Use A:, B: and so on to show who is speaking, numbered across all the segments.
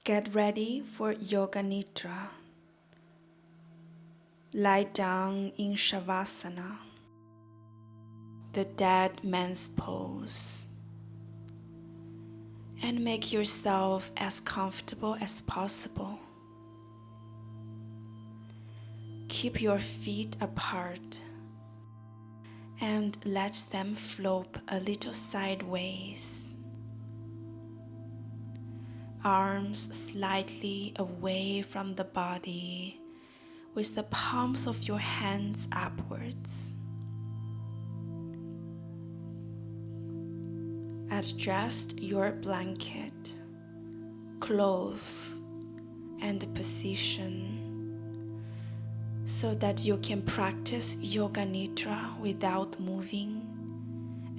A: Get ready for Yoga Nidra. Lie down in Shavasana, the dead man's pose, and make yourself as comfortable as possible. Keep your feet apart and let them float a little sideways. Arms slightly away from the body with the palms of your hands upwards. Adjust your blanket, cloth, and position so that you can practice Yoga Nidra without moving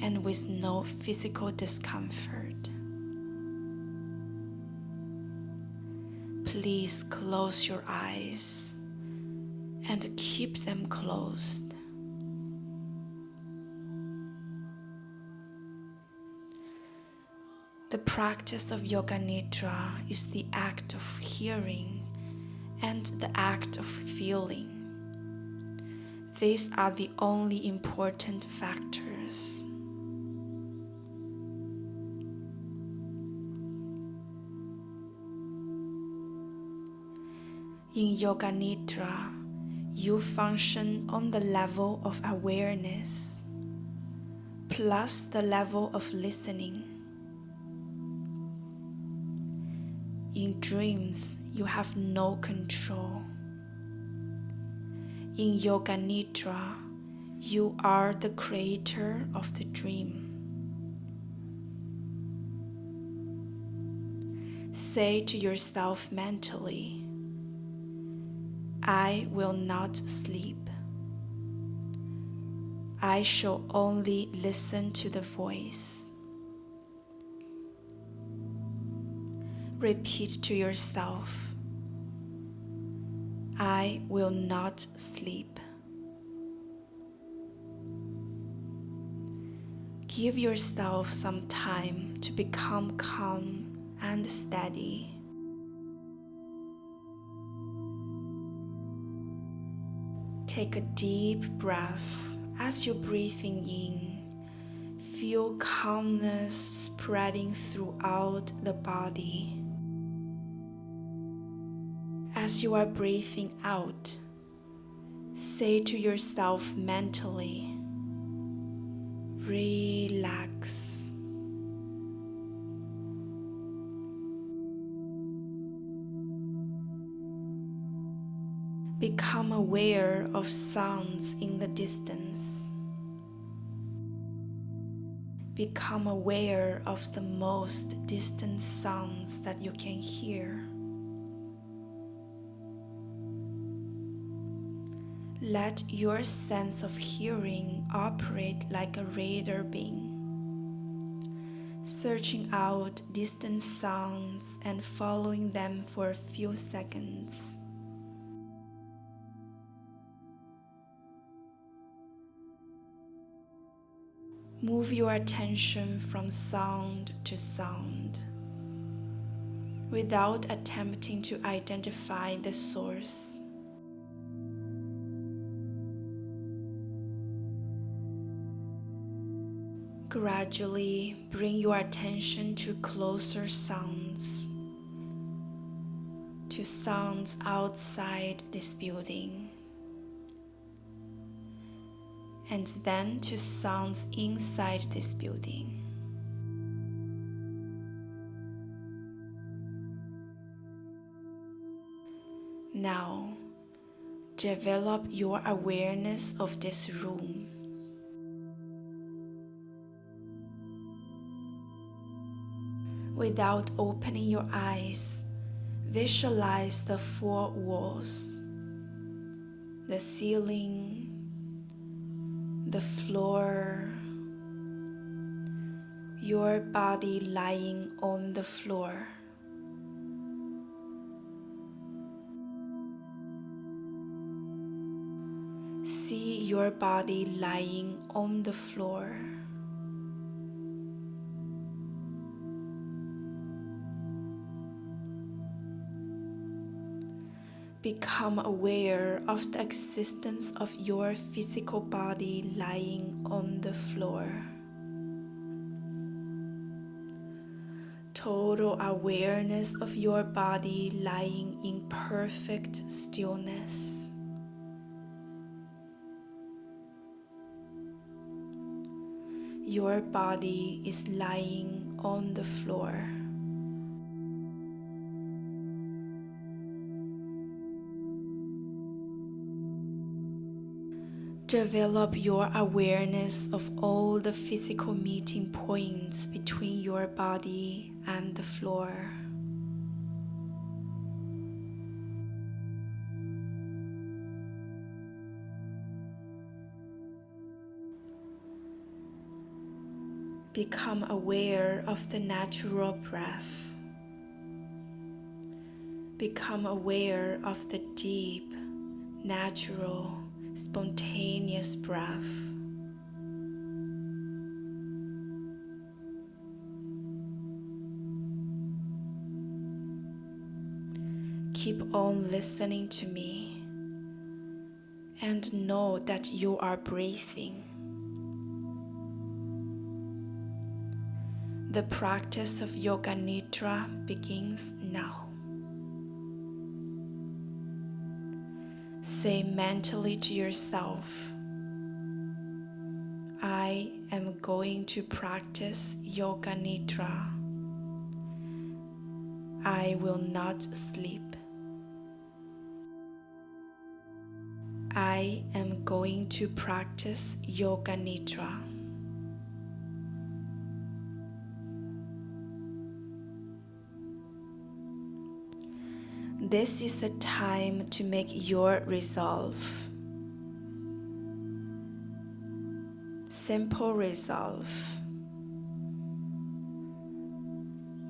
A: and with no physical discomfort. Please close your eyes and keep them closed. The practice of Yoga Nidra is the act of hearing and the act of feeling. These are the only important factors. In Yoga Nidra, you function on the level of awareness, plus the level of listening. In dreams, you have no control. In Yoga Nidra, you are the creator of the dream. Say to yourself mentally, I will not sleep. I shall only listen to the voice. Repeat to yourself, I will not sleep. Give yourself some time to become calm and steady. Take a deep breath as you're breathing in. Feel calmness spreading throughout the body. As you are breathing out, say to yourself mentally, relax. Become aware of sounds in the distance. Become aware of the most distant sounds that you can hear. Let your sense of hearing operate like a radar beam, searching out distant sounds and following them for a few seconds. Move your attention from sound to sound, without attempting to identify the source. Gradually bring your attention to closer sounds, to sounds outside this building, and then to sounds inside this building. Now, develop your awareness of this room. Without opening your eyes, visualize the four walls, the ceiling, the floor, your body lying on the floor. See your body lying on the floor. Become aware of the existence of your physical body lying on the floor. Total awareness of your body lying in perfect stillness. Your body is lying on the floor. Develop your awareness of all the physical meeting points between your body and the floor. Become aware of the natural breath. Become aware of the deep, natural, spontaneous breath. Keep on listening to me and know that you are breathing. The practice of Yoga Nidra begins now. Say mentally to yourself, I am going to practice Yoga Nidra. I will not sleep. I am going to practice Yoga Nidra. This is the time to make your resolve. Simple resolve.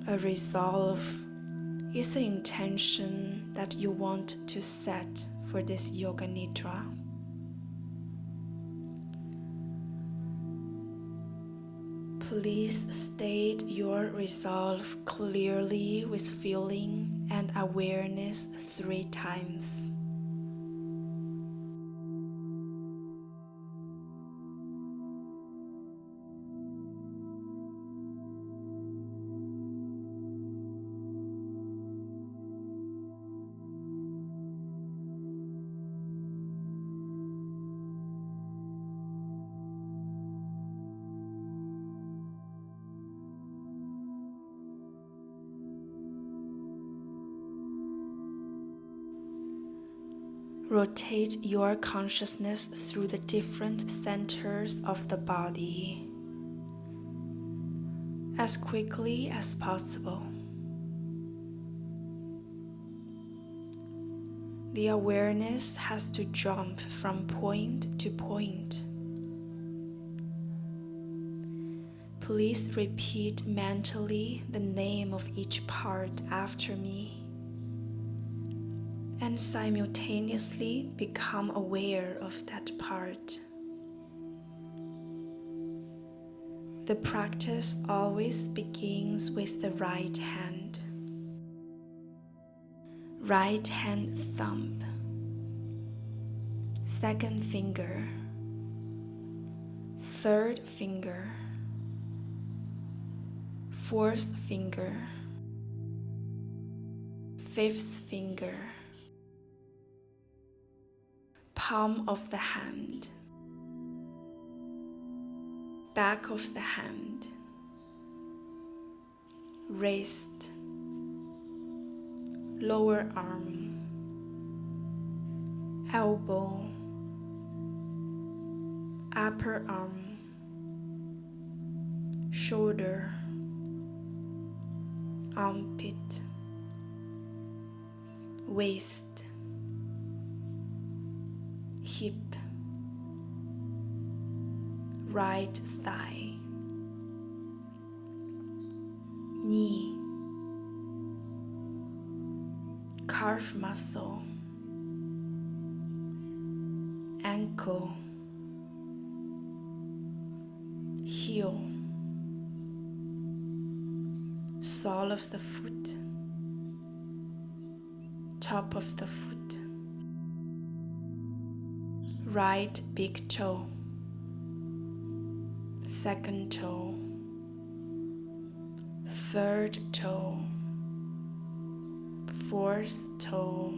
A: A resolve is the intention that you want to set for this Yoga Nidra. Please state your resolve clearly with feeling and awareness 3 times. Rotate your consciousness through the different centers of the body as quickly as possible. The awareness has to jump from point to point. Please repeat mentally the name of each part after me, and simultaneously become aware of that part. The practice always begins with the right hand. Right hand thumb, second finger, third finger, fourth finger, fifth finger, palm of the hand, back of the hand, wrist, lower arm, elbow, upper arm, shoulder, armpit, waist, hip, right thigh, knee, calf muscle, ankle, heel, sole of the foot, top of the foot, right big toe, second toe, third toe, fourth toe,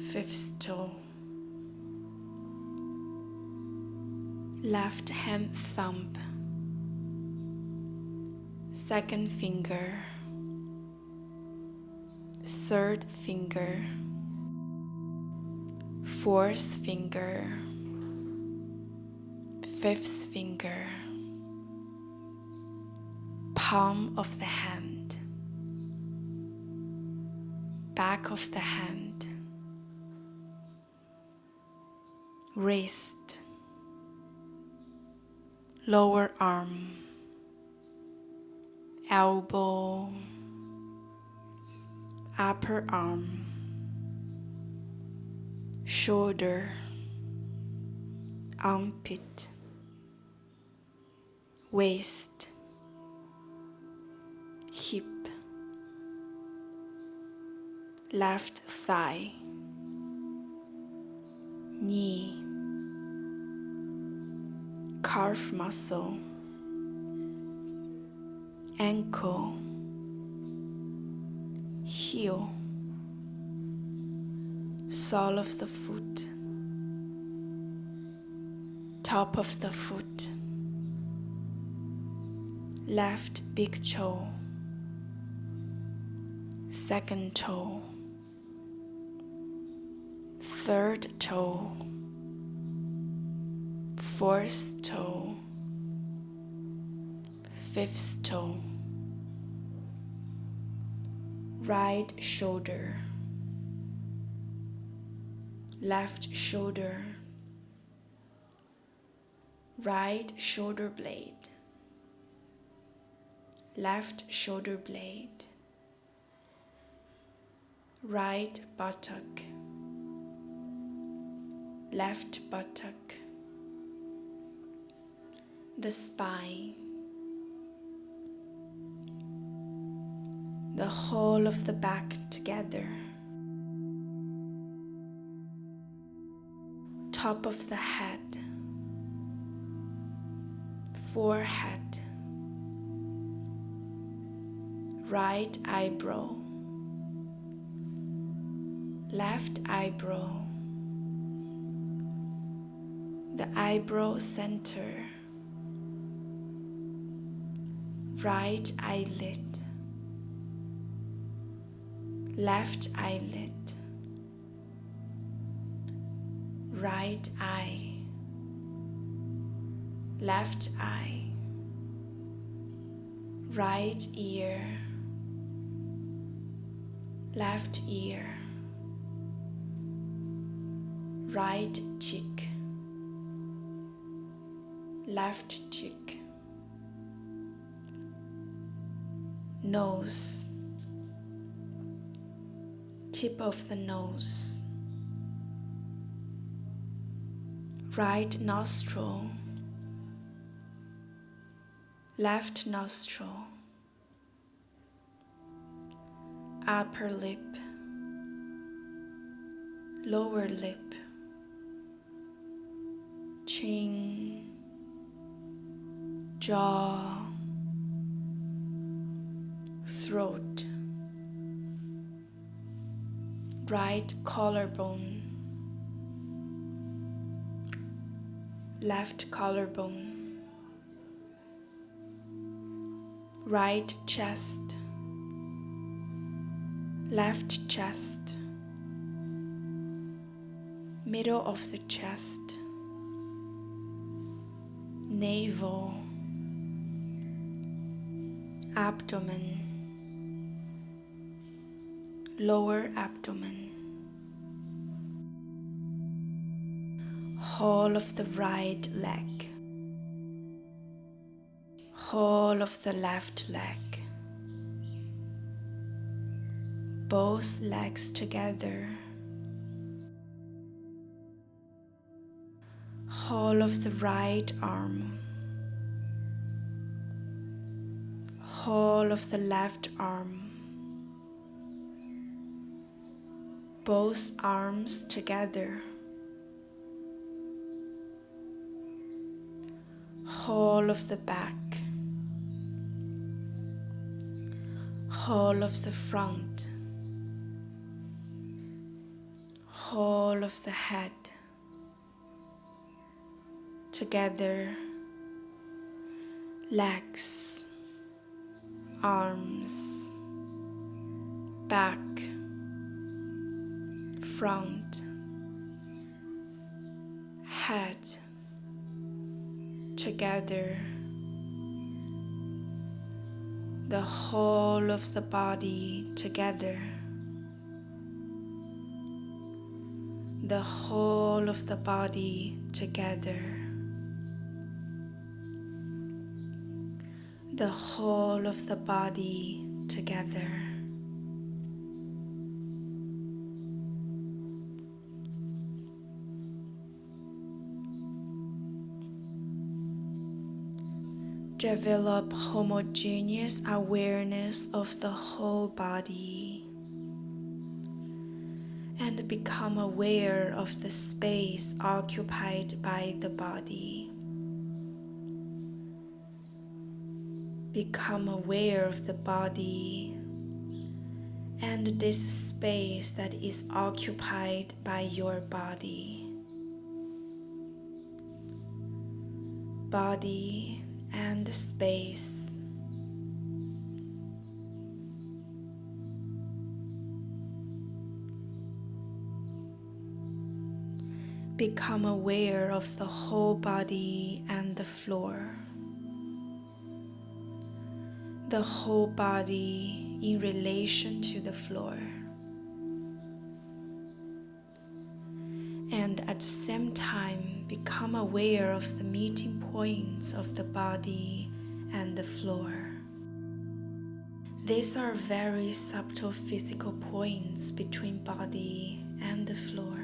A: fifth toe, left hand thumb, second finger, third finger, fourth finger, fifth finger, palm of the hand, back of the hand, wrist, lower arm, elbow, upper arm, shoulder, armpit, waist, hip, left thigh, knee, calf muscle, ankle, heel, sole of the foot, top of the foot, left big toe, second toe, third toe, fourth toe, fifth toe, right shoulder, left shoulder, right shoulder blade, left shoulder blade, right buttock, left buttock, the spine, the whole of the back together, top of the head, forehead, right eyebrow, left eyebrow, the eyebrow center, right eyelid, left eyelid, right eye, left eye, right ear, left ear, right cheek, left cheek, nose, tip of the nose, right nostril, left nostril, upper lip, lower lip, chin, jaw, throat, right collarbone, left collarbone, right chest, left chest, middle of the chest, navel, abdomen, lower abdomen, whole of the right leg, whole of the left leg, both legs together, whole of the right arm, whole of the left arm, both arms together, whole of the back, whole of the front, whole of the head, together, legs, arms, back, front, head, together, the whole of the body together, the whole of the body together, the whole of the body together. Develop homogeneous awareness of the whole body and become aware of the space occupied by the body. Become aware of the body and this space that is occupied by your body. Body and space. Become aware of the whole body and the floor. The whole body in relation to the floor. And at the same time, become aware of the meeting points of the body and the floor. These are very subtle physical points between body and the floor.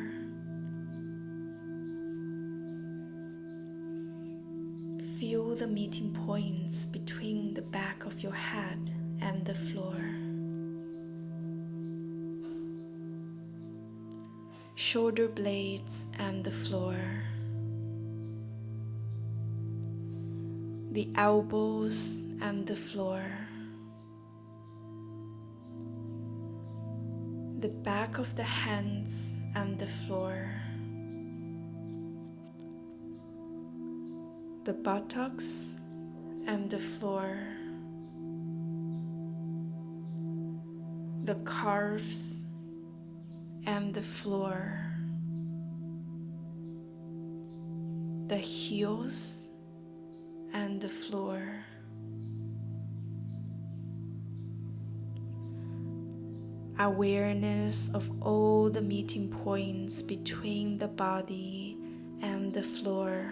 A: Feel the meeting points between the back of your head and the floor. Shoulder blades and the floor. The elbows and the floor. The back of the hands and the floor. The buttocks and the floor. The calves and the floor. The heels and the floor. Awareness of all the meeting points between the body and the floor.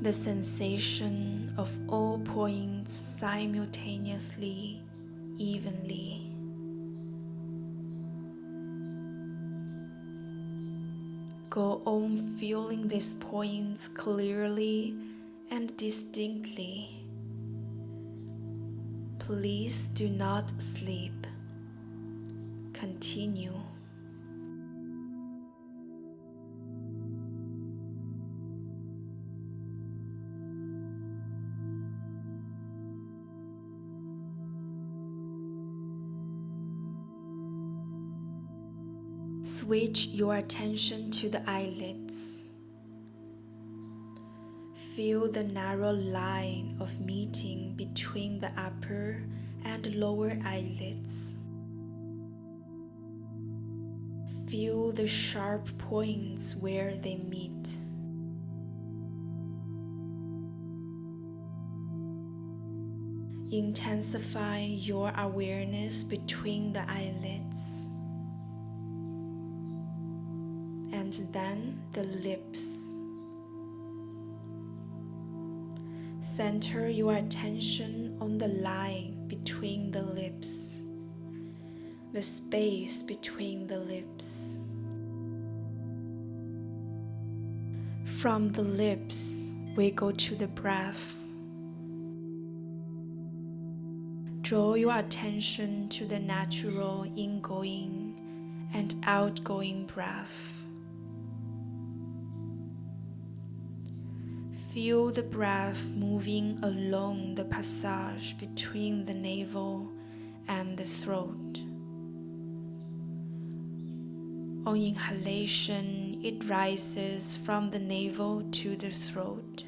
A: The sensation of all points simultaneously, evenly. Go on feeling these points clearly and distinctly. Please do not sleep. Continue. Switch your attention to the eyelids. Feel the narrow line of meeting between the upper and lower eyelids. Feel the sharp points where they meet. Intensify your awareness between the eyelids. And then the lips. Center your attention on the line between the lips, the space between the lips. From the lips, we go to the breath. Draw your attention to the natural ingoing and outgoing breath. Feel the breath moving along the passage between the navel and the throat. On inhalation, it rises from the navel to the throat.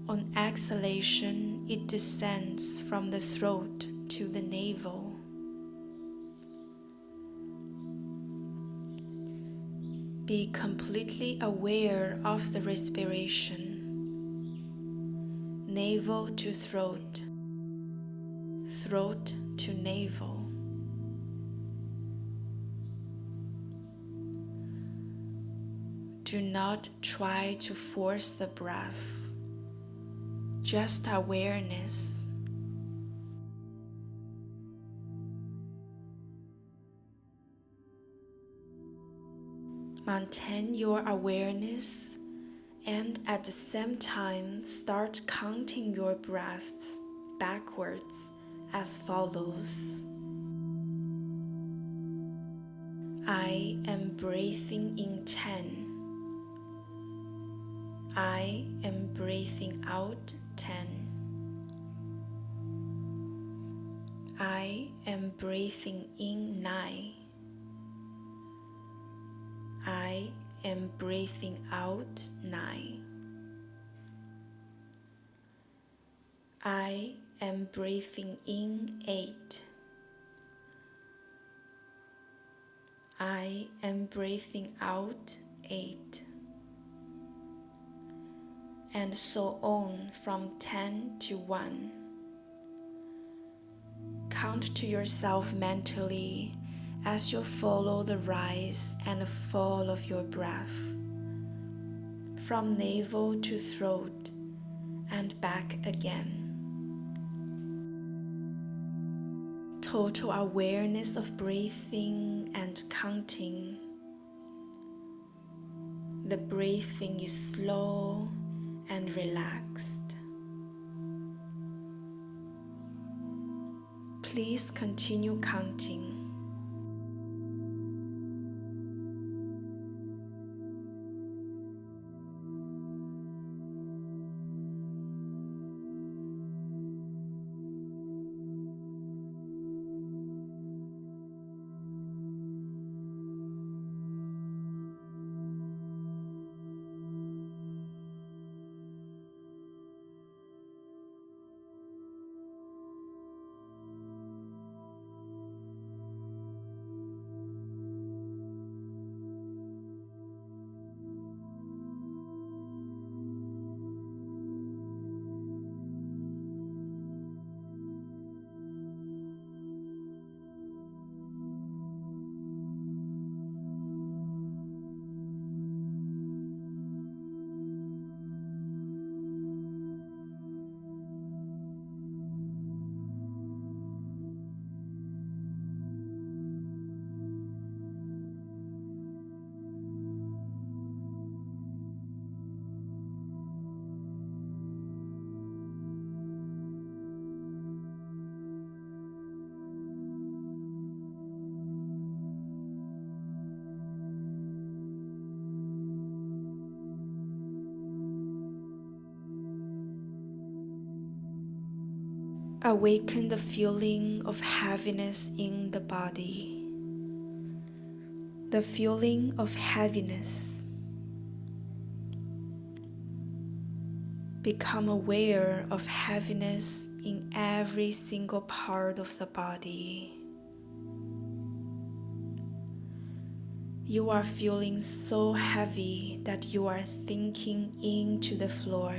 A: On exhalation, it descends from the throat to the navel. Be completely aware of the respiration. Navel to throat, throat to navel. Do not try to force the breath, just awareness. Maintain your awareness and at the same time start counting your breaths backwards as follows. I am breathing in 10. I am breathing out 10. I am breathing in 9. I am breathing out 9. I am breathing in 8. I am breathing out 8. And so on from 10 to 1. Count to yourself mentally as you follow the rise and fall of your breath, from navel to throat and back again. Total awareness of breathing and counting. The breathing is slow and relaxed. Please continue counting. Awaken the feeling of heaviness in the body. The feeling of heaviness. Become aware of heaviness in every single part of the body. You are feeling so heavy that you are thinking into the floor.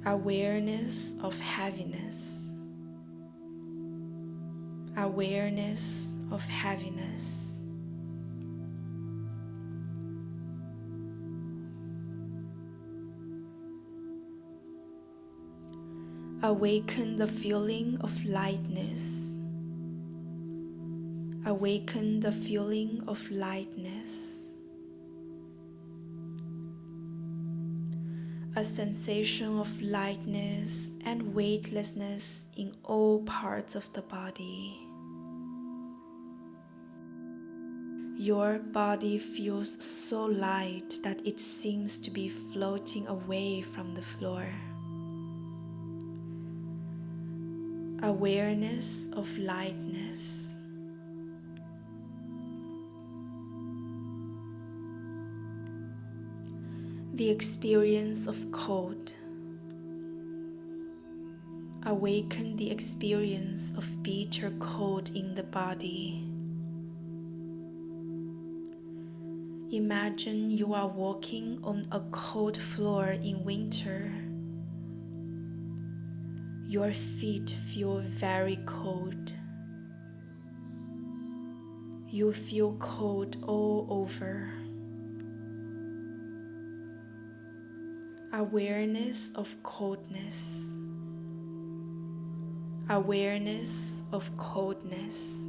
A: Awareness of heaviness. Awareness of heaviness. Awaken the feeling of lightness. Awaken the feeling of lightness. A sensation of lightness and weightlessness in all parts of the body. Your body feels so light that it seems to be floating away from the floor. Awareness of lightness. The experience of cold. Awaken the experience of bitter cold in the body. Imagine you are walking on a cold floor in winter. Your feet feel very cold. You feel cold all over. Awareness of coldness. Awareness of coldness.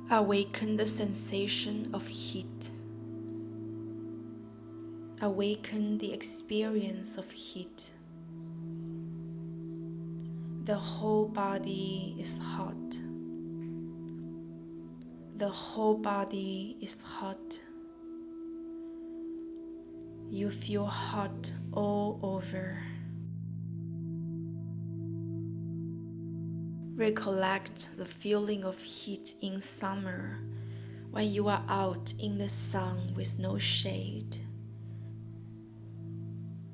A: Awaken the sensation of heat. Awaken the experience of heat. The whole body is hot. The whole body is hot. You feel hot all over. Recollect the feeling of heat in summer when you are out in the sun with no shade.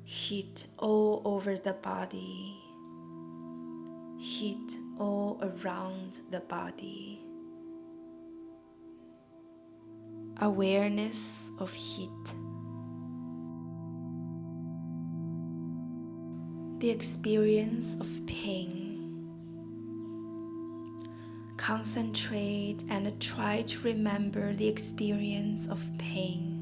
A: Heat all over the body. Heat all around the body. Awareness of heat. The experience of pain. Concentrate and try to remember the experience of pain.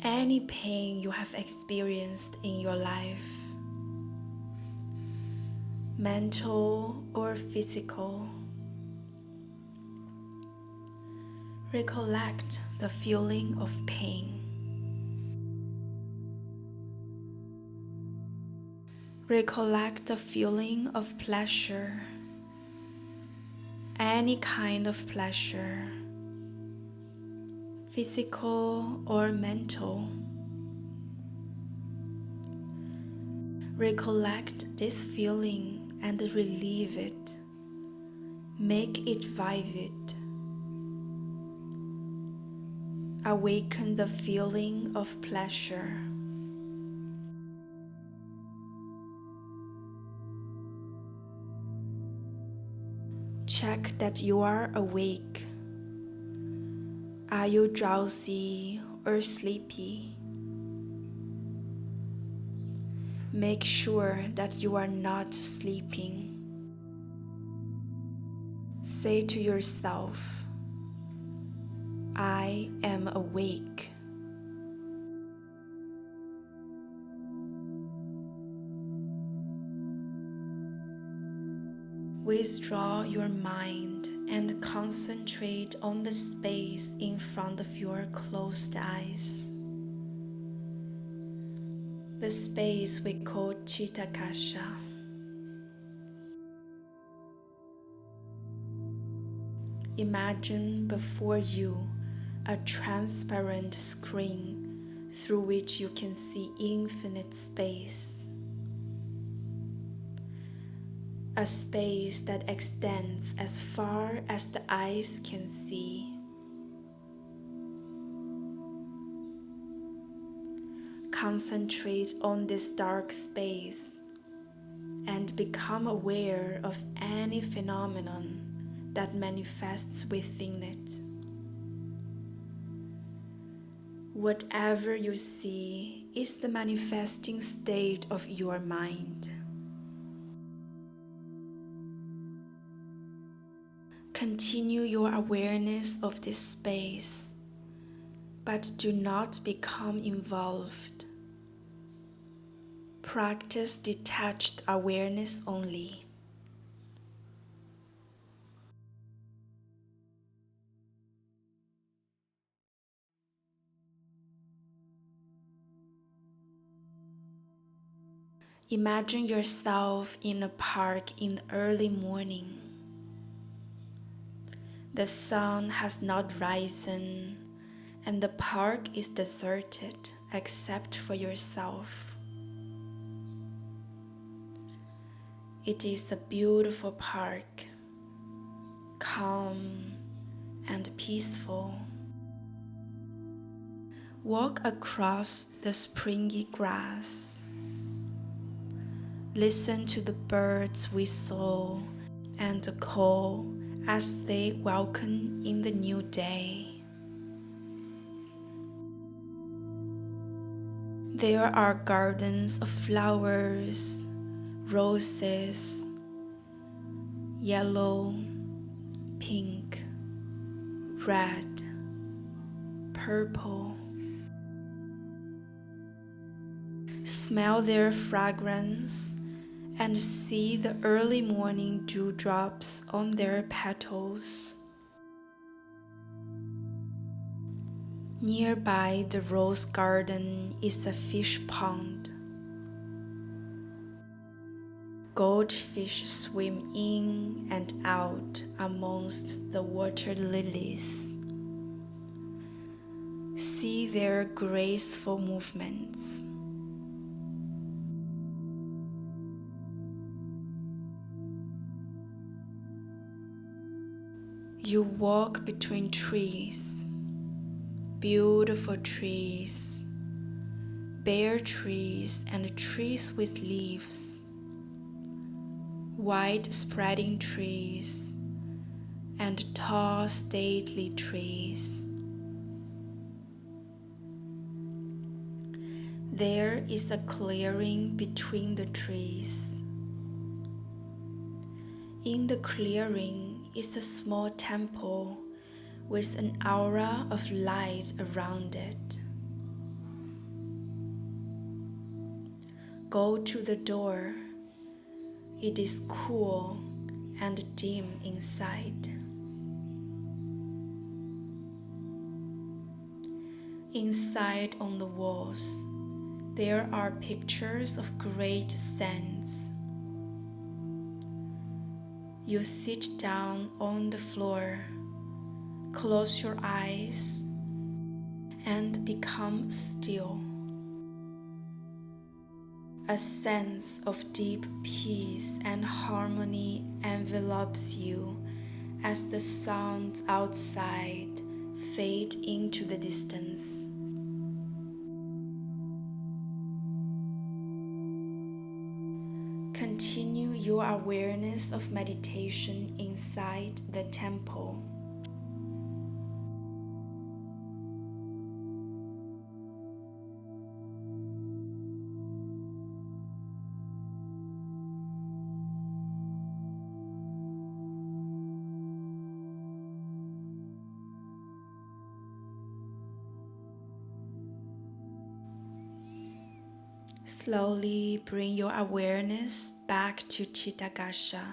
A: Any pain you have experienced in your life, mental or physical. Recollect the feeling of pain. Recollect the feeling of pleasure. Any kind of pleasure, physical or mental. Recollect this feeling and relieve it. Make it vivid. Awaken the feeling of pleasure. Check that you are awake. Are you drowsy or sleepy? Make sure that you are not sleeping. Say to yourself, I am awake. Withdraw your mind and concentrate on the space in front of your closed eyes. The space we call Chitakasha. Imagine before you a transparent screen through which you can see infinite space. A space that extends as far as the eyes can see. Concentrate on this dark space and become aware of any phenomenon that manifests within it. Whatever you see is the manifesting state of your mind. Continue your awareness of this space, but do not become involved. Practice detached awareness only. Imagine yourself in a park in the early morning. The sun has not risen, and the park is deserted except for yourself. It is a beautiful park, calm and peaceful. Walk across the springy grass. Listen to the birds whistle and call as they welcome in the new day. There are gardens of flowers, roses, yellow, pink, red, purple. Smell their fragrance and see the early morning dewdrops on their petals. Nearby the rose garden is a fish pond. Goldfish swim in and out amongst the water lilies. See their graceful movements. You walk between trees, beautiful trees, bare trees and trees with leaves, wide spreading trees and tall stately trees. There is a clearing between the trees. In the clearing is a small temple with an aura of light around it. Go to the door. It is cool and dim inside. Inside on the walls, there are pictures of great saints. You sit down on the floor, close your eyes, and become still. A sense of deep peace and harmony envelops you as the sounds outside fade into the distance. Continue your awareness of meditation inside the temple. Slowly bring your awareness back to Chittagasha.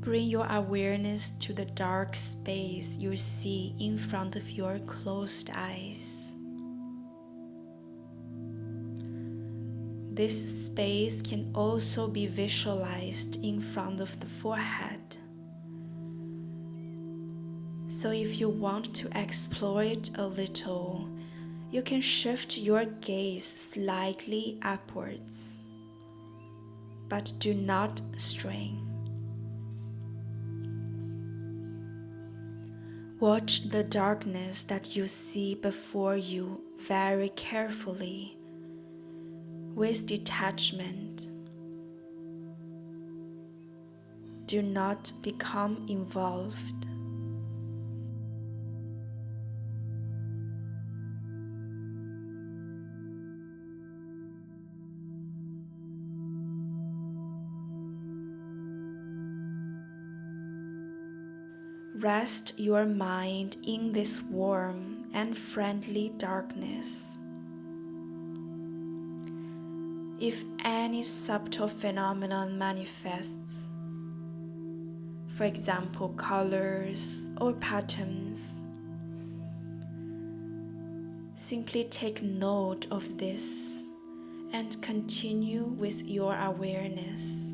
A: Bring your awareness to the dark space you see in front of your closed eyes. This space can also be visualized in front of the forehead. So if you want to explore it a little, you can shift your gaze slightly upwards, but do not strain. Watch the darkness that you see before you very carefully, with detachment. Do not become involved. Rest your mind in this warm and friendly darkness. If any subtle phenomenon manifests, for example, colors or patterns, simply take note of this and continue with your awareness.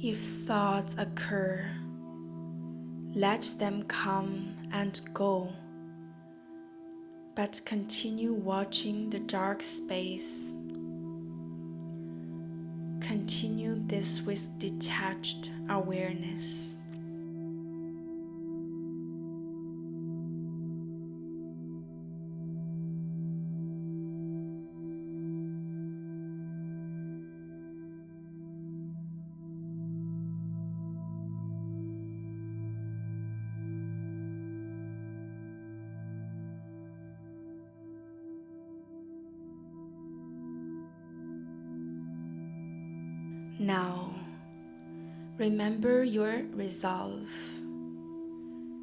A: If thoughts occur, let them come and go, but continue watching the dark space. Continue this with detached awareness. Now, remember your resolve,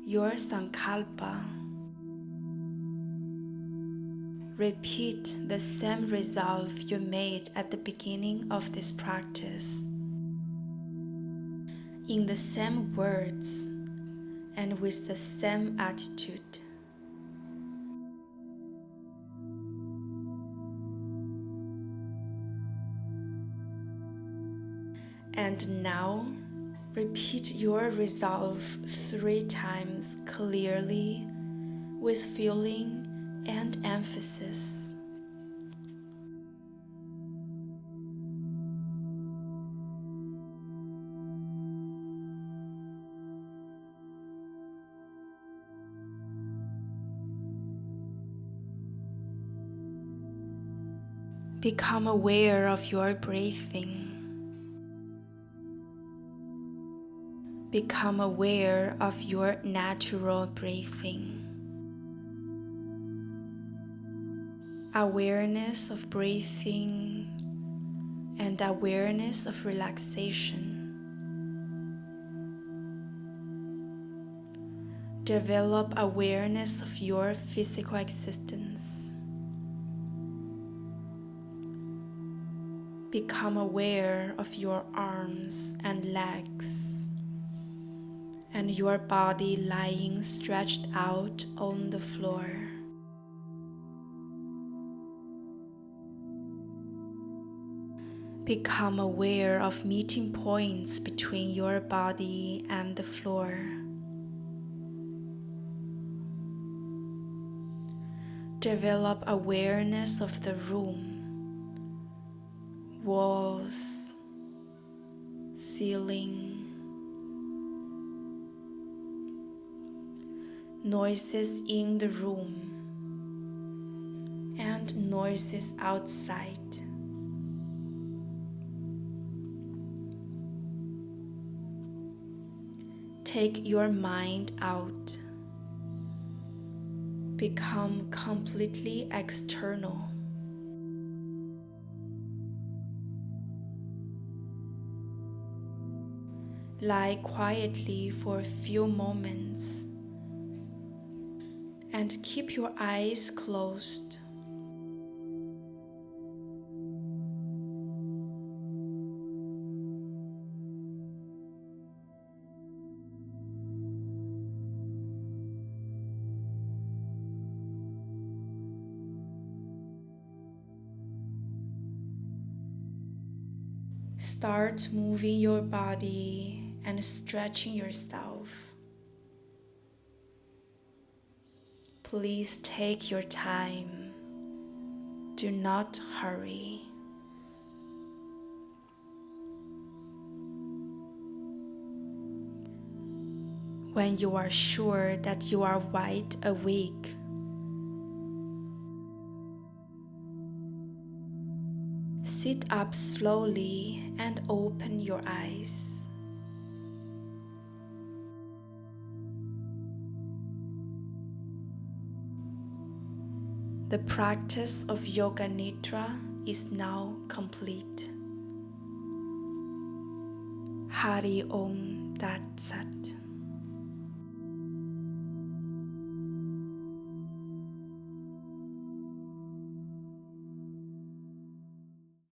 A: your sankalpa. Repeat the same resolve you made at the beginning of this practice, in the same words and with the same attitude. And now, repeat your resolve 3 times clearly, with feeling and emphasis. Become aware of your breathing. Become aware of your natural breathing. Awareness of breathing and awareness of relaxation. Develop awareness of your physical existence. Become aware of your arms and legs, and your body lying stretched out on the floor. Become aware of meeting points between your body and the floor. Develop awareness of the room, walls, ceiling, noises in the room, and noises outside. Take your mind out. Become completely external. Lie quietly for a few moments and keep your eyes closed. Start moving your body and stretching yourself. Please take your time. Do not hurry. When you are sure that you are wide awake, sit up slowly and open your eyes. The practice of Yoga Nidra is now complete. Hari Om Tat Sat.